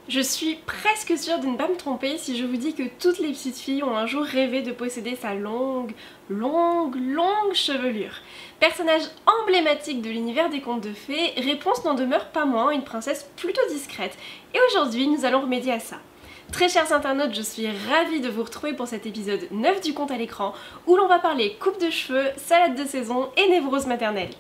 Je suis presque sûre de ne pas me tromper si je vous dis que toutes les petites filles ont un jour rêvé de posséder sa longue chevelure. Personnage emblématique de l'univers des contes de fées, Réponse n'en demeure pas moins une princesse plutôt discrète. Et aujourd'hui, nous allons remédier à ça. Très chers internautes, je suis ravie de vous retrouver pour cet épisode 9 du Conte à l'écran, où l'on va parler coupe de cheveux, salade de saison et névrose maternelle.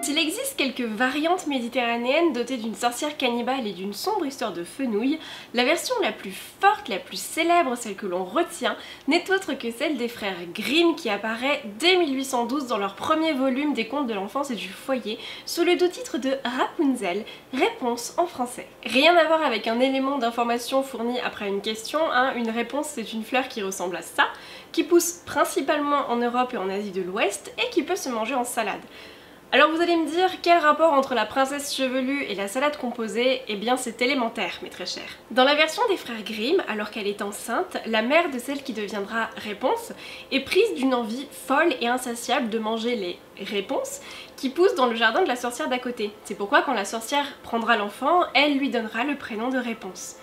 S'il existe quelques variantes méditerranéennes dotées d'une sorcière cannibale et d'une sombre histoire de fenouil, la version la plus forte, la plus célèbre, celle que l'on retient, n'est autre que celle des frères Grimm qui apparaît dès 1812 dans leur premier volume des contes de l'enfance et du foyer, sous le doux titre de Rapunzel, réponse en français. Rien à voir avec un élément d'information fourni après une question, une réponse c'est une fleur qui ressemble à ça, qui pousse principalement en Europe et en Asie de l'Ouest et qui peut se manger en salade. Alors vous allez me dire, quel rapport entre la princesse chevelue et la salade composée? Eh bien c'est élémentaire, mes très chers. Dans la version des frères Grimm, alors qu'elle est enceinte, la mère de celle qui deviendra Réponse est prise d'une envie folle et insatiable de manger les réponses qui poussent dans le jardin de la sorcière d'à côté. C'est pourquoi quand la sorcière prendra l'enfant, elle lui donnera le prénom de Réponse.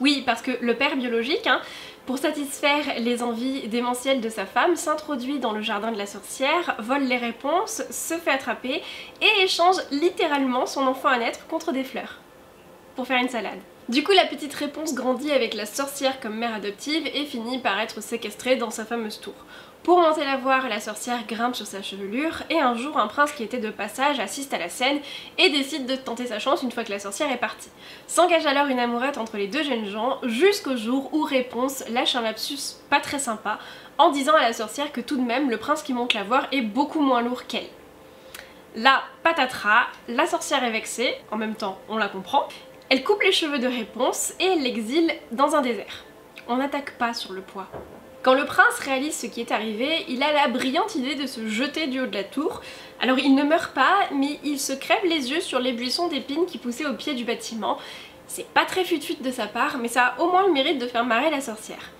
Oui, parce que le père biologique, pour satisfaire les envies démentielles de sa femme, s'introduit dans le jardin de la sorcière, vole les réponses, se fait attraper et échange littéralement son enfant à naître contre des fleurs pour faire une salade. Du coup, la petite Réponse grandit avec la sorcière comme mère adoptive et finit par être séquestrée dans sa fameuse tour. Pour monter la voir, la sorcière grimpe sur sa chevelure et un jour un prince qui était de passage assiste à la scène et décide de tenter sa chance une fois que la sorcière est partie. S'engage alors une amourette entre les deux jeunes gens jusqu'au jour où Réponse lâche un lapsus pas très sympa en disant à la sorcière que tout de même le prince qui monte la voir est beaucoup moins lourd qu'elle. Là, patatras, la sorcière est vexée, en même temps on la comprend, elle coupe les cheveux de Réponse et elle l'exile dans un désert. On n'attaque pas sur le poids. Quand le prince réalise ce qui est arrivé, il a la brillante idée de se jeter du haut de la tour. Alors il ne meurt pas, mais il se crève les yeux sur les buissons d'épines qui poussaient au pied du bâtiment. C'est pas très fut-fut de sa part, mais ça a au moins le mérite de faire marrer la sorcière.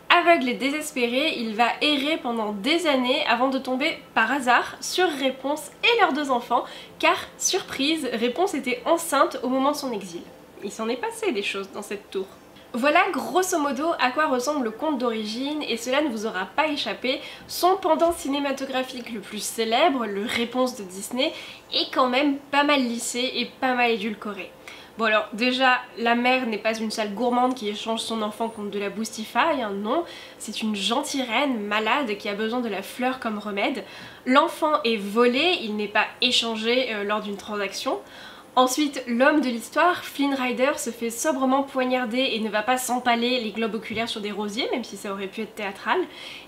Aveugle et désespéré, il va errer pendant des années avant de tomber par hasard sur Réponse et leurs deux enfants, car, surprise, Réponse était enceinte au moment de son exil. Il s'en est passé des choses dans cette tour. Voilà grosso modo à quoi ressemble le conte d'origine et cela ne vous aura pas échappé, son pendant cinématographique le plus célèbre, le Réponse de Disney, est quand même pas mal lissé et pas mal édulcoré. Bon alors déjà, la mère n'est pas une sale gourmande qui échange son enfant contre de la boustifaille, non, c'est une gentille reine malade qui a besoin de la fleur comme remède. L'enfant est volé, il n'est pas échangé lors d'une transaction. Ensuite, l'homme de l'histoire, Flynn Rider, se fait sobrement poignarder et ne va pas s'empaler les globes oculaires sur des rosiers, même si ça aurait pu être théâtral.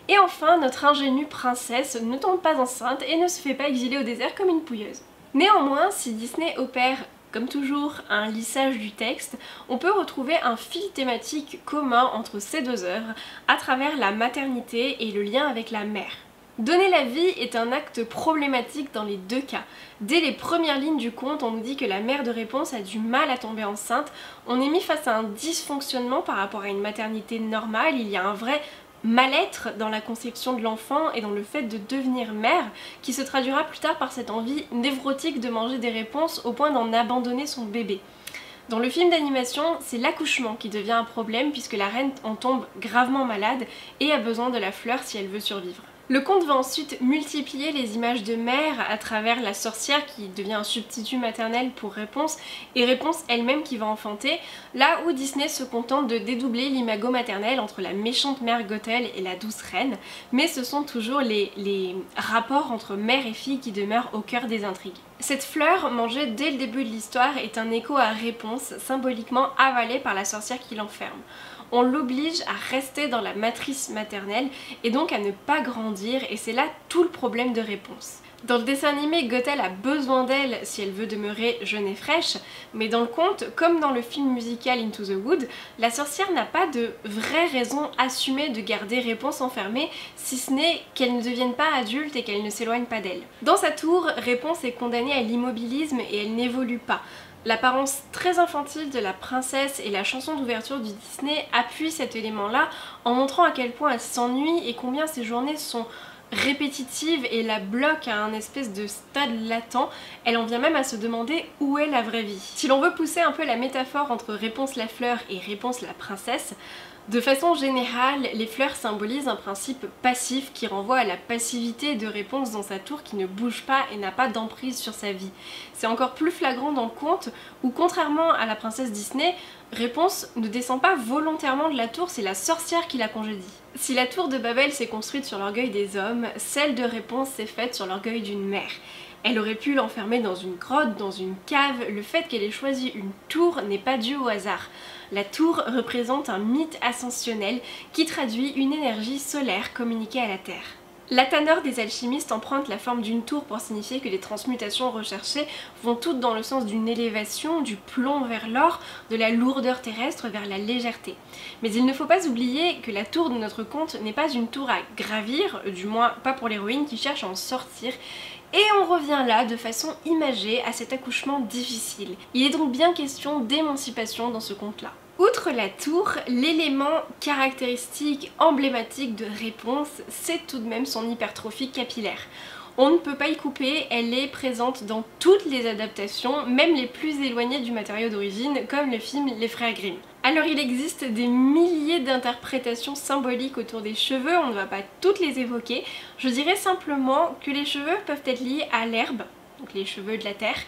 Et enfin, notre ingénue princesse ne tombe pas enceinte et ne se fait pas exiler au désert comme une pouilleuse. Néanmoins, si Disney opère, comme toujours, un lissage du texte, on peut retrouver un fil thématique commun entre ces deux œuvres à travers la maternité et le lien avec la mère. Donner la vie est un acte problématique dans les deux cas. Dès les premières lignes du conte, on nous dit que la mère de Réponse a du mal à tomber enceinte. On est mis face à un dysfonctionnement par rapport à une maternité normale. Il y a un vrai mal-être dans la conception de l'enfant et dans le fait de devenir mère, qui se traduira plus tard par cette envie névrotique de manger des réponses au point d'en abandonner son bébé. Dans le film d'animation, c'est l'accouchement qui devient un problème puisque la reine en tombe gravement malade et a besoin de la fleur si elle veut survivre. Le conte va ensuite multiplier les images de mère à travers la sorcière qui devient un substitut maternel pour Réponse et Réponse elle-même qui va enfanter, là où Disney se contente de dédoubler l'imago maternel entre la méchante mère Gothel et la douce reine, mais ce sont toujours les rapports entre mère et fille qui demeurent au cœur des intrigues. Cette fleur, mangée dès le début de l'histoire, est un écho à Réponse, symboliquement avalée par la sorcière qui l'enferme. On l'oblige à rester dans la matrice maternelle et donc à ne pas grandir et c'est là tout le problème de Réponse. Dans le dessin animé, Gothel a besoin d'elle si elle veut demeurer jeune et fraîche, mais dans le conte, comme dans le film musical Into the Wood, la sorcière n'a pas de vraie raison assumée de garder Réponse enfermée, si ce n'est qu'elle ne devienne pas adulte et qu'elle ne s'éloigne pas d'elle. Dans sa tour, Réponse est condamnée à l'immobilisme et elle n'évolue pas. L'apparence très infantile de la princesse et la chanson d'ouverture du Disney appuient cet élément-là en montrant à quel point elle s'ennuie et combien ses journées sont répétitive et la bloque à un espèce de stade latent. Elle en vient même à se demander où est la vraie vie. Si l'on veut pousser un peu la métaphore entre Réponse la fleur et Réponse la princesse, de façon générale, les fleurs symbolisent un principe passif qui renvoie à la passivité de Réponse dans sa tour qui ne bouge pas et n'a pas d'emprise sur sa vie. C'est encore plus flagrant dans le conte où, contrairement à la princesse Disney, Réponse ne descend pas volontairement de la tour, c'est la sorcière qui la congédie. Si la tour de Babel s'est construite sur l'orgueil des hommes, celle de Réponse s'est faite sur l'orgueil d'une mère. Elle aurait pu l'enfermer dans une grotte, dans une cave, le fait qu'elle ait choisi une tour n'est pas dû au hasard. La tour représente un mythe ascensionnel qui traduit une énergie solaire communiquée à la Terre. La tanneur des alchimistes emprunte la forme d'une tour pour signifier que les transmutations recherchées vont toutes dans le sens d'une élévation, du plomb vers l'or, de la lourdeur terrestre vers la légèreté. Mais il ne faut pas oublier que la tour de notre conte n'est pas une tour à gravir, du moins pas pour l'héroïne qui cherche à en sortir. Et on revient là de façon imagée à cet accouchement difficile. Il est donc bien question d'émancipation dans ce conte-là. Outre la tour, l'élément caractéristique, emblématique de Réponse, c'est tout de même son hypertrophie capillaire. On ne peut pas y couper, elle est présente dans toutes les adaptations, même les plus éloignées du matériau d'origine, comme le film Les Frères Grimm. Alors il existe des milliers d'interprétations symboliques autour des cheveux, on ne va pas toutes les évoquer. Je dirais simplement que les cheveux peuvent être liés à l'herbe, donc les cheveux de la terre,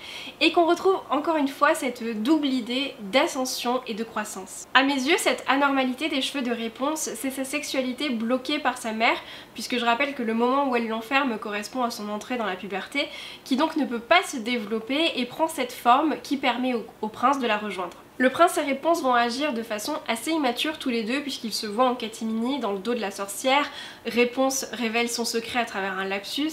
et qu'on retrouve encore une fois cette double idée d'ascension et de croissance. À mes yeux, cette anormalité des cheveux de Réponse, c'est sa sexualité bloquée par sa mère, puisque je rappelle que le moment où elle l'enferme correspond à son entrée dans la puberté, qui donc ne peut pas se développer et prend cette forme qui permet au prince de la rejoindre. Le prince et Réponse vont agir de façon assez immature tous les deux puisqu'ils se voient en catimini dans le dos de la sorcière. Réponse révèle son secret à travers un lapsus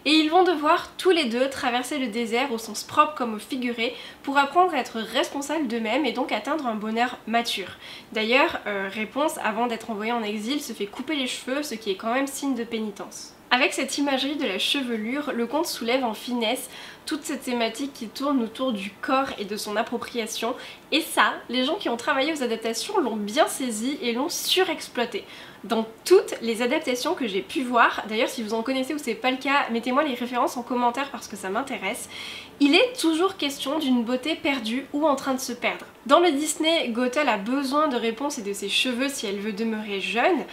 et ils vont devoir tous les deux traverser le désert au sens propre comme au figuré pour apprendre à être responsables d'eux-mêmes et donc atteindre un bonheur mature. D'ailleurs, Réponse, avant d'être envoyée en exil, se fait couper les cheveux, ce qui est quand même signe de pénitence. Avec cette imagerie de la chevelure, le conte soulève en finesse toute cette thématique qui tourne autour du corps et de son appropriation. Et ça, les gens qui ont travaillé aux adaptations l'ont bien saisi et l'ont surexploité. Dans toutes les adaptations que j'ai pu voir, d'ailleurs si vous en connaissez ou c'est pas le cas, mettez-moi les références en commentaire parce que ça m'intéresse, il est toujours question d'une beauté perdue ou en train de se perdre. Dans le Disney, Gothel a besoin de Réponse et de ses cheveux si elle veut demeurer jeune.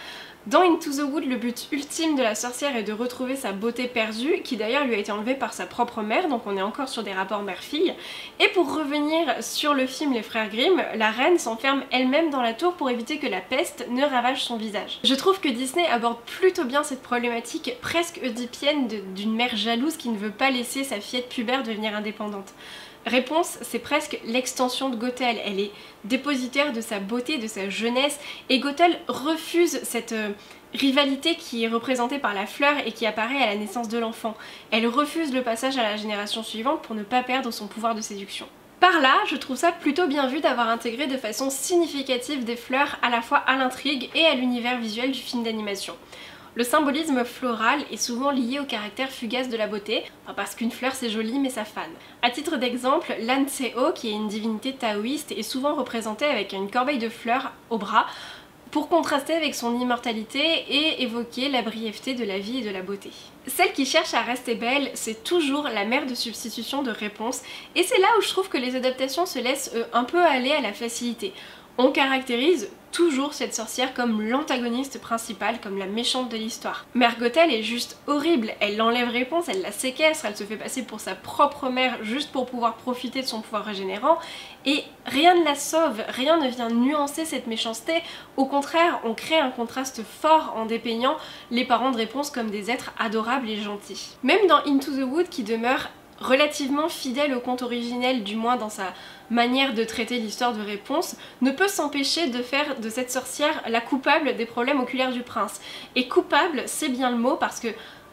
Dans Into the Wood, le but ultime de la sorcière est de retrouver sa beauté perdue, qui d'ailleurs lui a été enlevée par sa propre mère, donc on est encore sur des rapports mère-fille. Et pour revenir sur le film Les Frères Grimm, la reine s'enferme elle-même dans la tour pour éviter que la peste ne ravage son visage. Je trouve que Disney aborde plutôt bien cette problématique presque oedipienne d'une mère jalouse qui ne veut pas laisser sa fillette pubère devenir indépendante. Réponse, c'est presque l'extension de Gothel, elle est dépositaire de sa beauté, de sa jeunesse, et Gothel refuse cette rivalité qui est représentée par la fleur et qui apparaît à la naissance de l'enfant. Elle refuse le passage à la génération suivante pour ne pas perdre son pouvoir de séduction. Par là, je trouve ça plutôt bien vu d'avoir intégré de façon significative des fleurs à la fois à l'intrigue et à l'univers visuel du film d'animation. Le symbolisme floral est souvent lié au caractère fugace de la beauté, parce qu'une fleur c'est joli mais ça fane. A titre d'exemple, Lanseo, qui est une divinité taoïste, est souvent représentée avec une corbeille de fleurs au bras, pour contraster avec son immortalité et évoquer la brièveté de la vie et de la beauté. Celle qui cherche à rester belle, c'est toujours la mère de substitution de Réponse, et c'est là où je trouve que les adaptations se laissent un peu aller à la facilité. On caractérise toujours cette sorcière comme l'antagoniste principale, comme la méchante de l'histoire. Mère Gothel est juste horrible, elle l'enlève Réponse, elle la séquestre, elle se fait passer pour sa propre mère juste pour pouvoir profiter de son pouvoir régénérant, et rien ne la sauve, rien ne vient nuancer cette méchanceté, au contraire on crée un contraste fort en dépeignant les parents de Réponse comme des êtres adorables et gentils. Même dans Into the Wood qui demeure relativement fidèle au conte originel, du moins dans sa manière de traiter l'histoire de Réponse, ne peut s'empêcher de faire de cette sorcière la coupable des problèmes oculaires du prince. Et coupable, c'est bien le mot parce que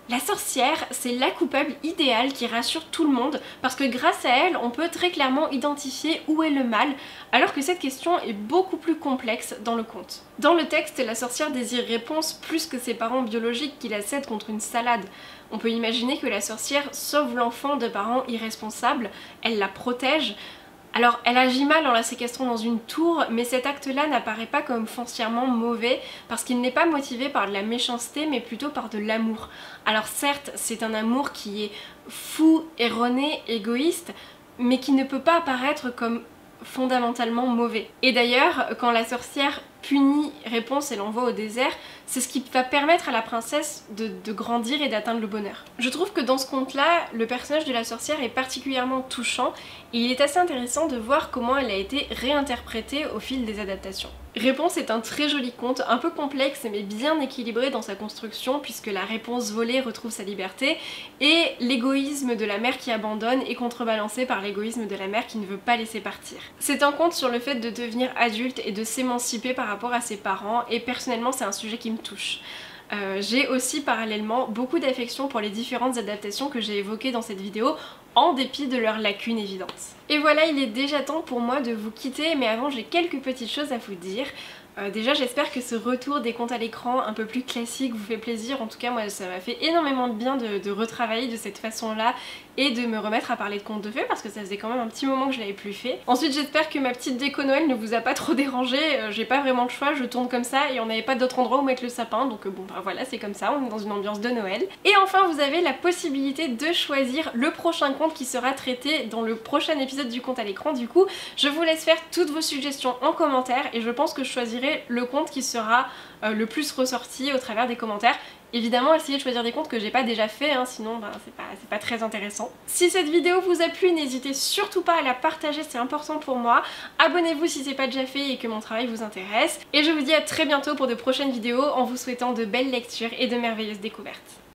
la sorcière, c'est la coupable idéale qui rassure tout le monde parce que grâce à elle, on peut très clairement identifier où est le mal, alors que cette question est beaucoup plus complexe dans le conte. Dans le texte, la sorcière désire Réponse plus que ses parents biologiques qui la cèdent contre une salade. On peut imaginer que la sorcière sauve l'enfant de parents irresponsables, elle la protège, Alors elle agit mal en la séquestrant dans une tour, mais cet acte-là n'apparaît pas comme foncièrement mauvais parce qu'il n'est pas motivé par de la méchanceté mais plutôt par de l'amour. Alors certes, c'est un amour qui est fou, erroné, égoïste, mais qui ne peut pas apparaître comme fondamentalement mauvais. Et d'ailleurs, quand la sorcière punit Réponse et l'envoie au désert, c'est ce qui va permettre à la princesse de grandir et d'atteindre le bonheur. Je trouve que dans ce conte-là, le personnage de la sorcière est particulièrement touchant et il est assez intéressant de voir comment elle a été réinterprétée au fil des adaptations. Réponse est un très joli conte, un peu complexe mais bien équilibré dans sa construction puisque la réponse volée retrouve sa liberté et l'égoïsme de la mère qui abandonne est contrebalancé par l'égoïsme de la mère qui ne veut pas laisser partir. C'est un conte sur le fait de devenir adulte et de s'émanciper par rapport à ses parents et personnellement c'est un sujet qui me touche. J'ai aussi parallèlement beaucoup d'affection pour les différentes adaptations que j'ai évoquées dans cette vidéo en dépit de leurs lacunes évidentes. Et voilà, il est déjà temps pour moi de vous quitter, mais avant j'ai quelques petites choses à vous dire. Déjà j'espère que ce retour des contes à l'écran un peu plus classique vous fait plaisir, en tout cas moi ça m'a fait énormément de bien de retravailler de cette façon là et de me remettre à parler de contes de fées parce que ça faisait quand même un petit moment que je l'avais plus fait. Ensuite j'espère que ma petite déco Noël ne vous a pas trop dérangé, j'ai pas vraiment le choix, je tourne comme ça et on n'avait pas d'autre endroit où mettre le sapin donc bon bah voilà c'est comme ça, on est dans une ambiance de Noël. Et enfin vous avez la possibilité de choisir le prochain conte qui sera traité dans le prochain épisode du conte à l'écran. Du coup je vous laisse faire toutes vos suggestions en commentaire et je pense que je choisirai le conte qui sera le plus ressorti au travers des commentaires. Évidemment essayez de choisir des contes que j'ai pas déjà fait, hein, sinon ben, c'est pas très intéressant. Si cette vidéo vous a plu, n'hésitez surtout pas à la partager, c'est important pour moi. Abonnez-vous si c'est pas déjà fait et que mon travail vous intéresse. Et je vous dis à très bientôt pour de prochaines vidéos en vous souhaitant de belles lectures et de merveilleuses découvertes.